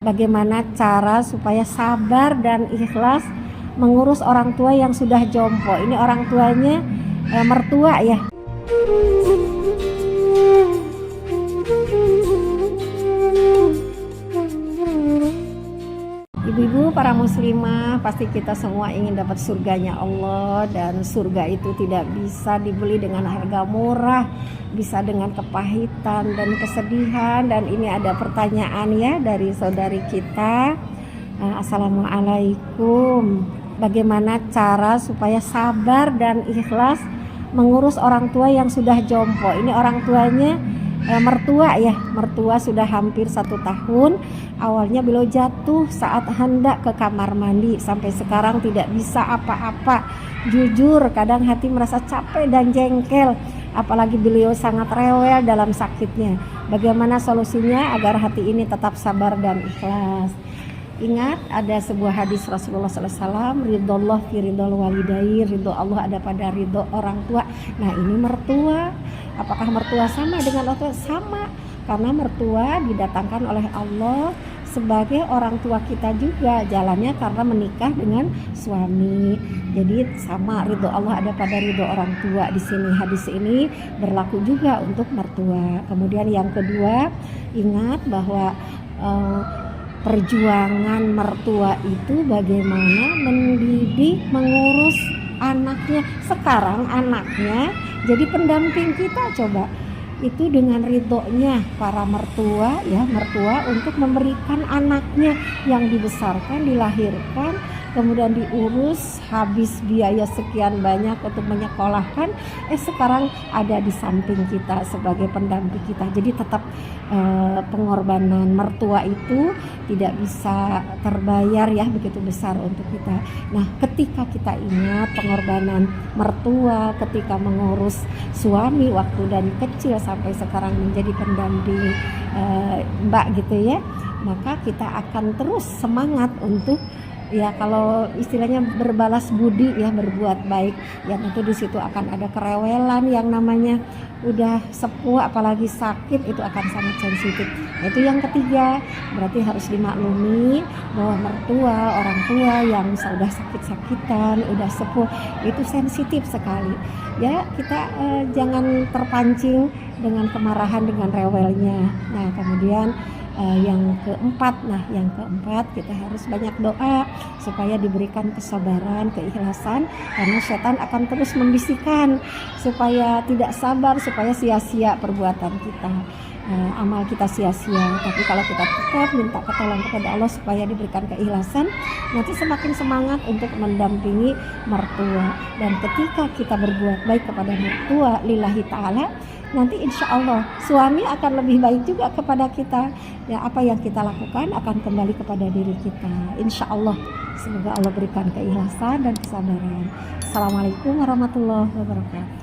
bagaimana cara supaya sabar dan ikhlas mengurus orang tua yang sudah jompo. Ini orang tuanya mertua ya. Ibu-ibu para muslimah, pasti kita semua ingin dapat surganya Allah, dan surga itu tidak bisa dibeli dengan harga murah, bisa dengan kepahitan dan kesedihan. Dan ini ada pertanyaan ya dari saudari kita. Assalamualaikum, bagaimana cara supaya sabar dan ikhlas mengurus orang tua yang sudah jompo? Ini orang tuanya mertua ya, mertua sudah hampir 1 tahun. Awalnya beliau jatuh saat hendak ke kamar mandi, sampai sekarang tidak bisa apa-apa. Jujur kadang hati merasa capek dan jengkel, apalagi beliau sangat rewel dalam sakitnya. Bagaimana solusinya agar hati ini tetap sabar dan ikhlas? Ingat, ada sebuah hadis Rasulullah SAW, ridhollah fi ridhol walidai, ridho Allah ada pada ridho orang tua. Nah, ini mertua, apakah mertua sama dengan orang tua? Sama, karena mertua didatangkan oleh Allah sebagai orang tua kita juga, jalannya karena menikah dengan suami. Jadi sama, ridho Allah ada pada ridho orang tua. Di sini hadis ini berlaku juga untuk mertua. Kemudian yang kedua, ingat bahwa perjuangan mertua itu bagaimana mendidik, mengurus anaknya. Sekarang anaknya jadi pendamping kita, coba. Itu dengan ridhonya para mertua ya, mertua untuk memberikan anaknya yang dibesarkan, dilahirkan, kemudian diurus, habis biaya sekian banyak untuk menyekolahkan, sekarang ada di samping kita sebagai pendamping kita. Jadi tetap pengorbanan mertua itu tidak bisa terbayar ya, begitu besar untuk kita. Nah, ketika kita ingat pengorbanan mertua ketika mengurus suami waktu dari kecil sampai sekarang menjadi pendamping mbak gitu ya, maka kita akan terus semangat untuk ya, kalau istilahnya berbalas budi ya, berbuat baik ya. Tentu di situ akan ada kerewelan, yang namanya udah sepuh apalagi sakit itu akan sangat sensitif. Itu yang ketiga, berarti harus dimaklumi bahwa mertua, orang tua yang sudah sakit-sakitan, udah sepuh, itu sensitif sekali ya. Kita jangan terpancing dengan kemarahan, dengan rewelnya. Nah, kemudian yang keempat kita harus banyak doa supaya diberikan kesabaran, keikhlasan, karena setan akan terus membisikkan supaya tidak sabar, supaya sia-sia perbuatan kita, amal kita sia-sia. Tapi kalau kita tetap minta pertolongan kepada Allah supaya diberikan keikhlasan, nanti semakin semangat untuk mendampingi mertua. Dan ketika kita berbuat baik kepada mertua lillahi ta'ala, nanti insya Allah suami akan lebih baik juga kepada kita ya. Apa yang kita lakukan akan kembali kepada diri kita, insya Allah. Semoga Allah berikan keikhlasan dan kesabaran. Assalamualaikum warahmatullahi wabarakatuh.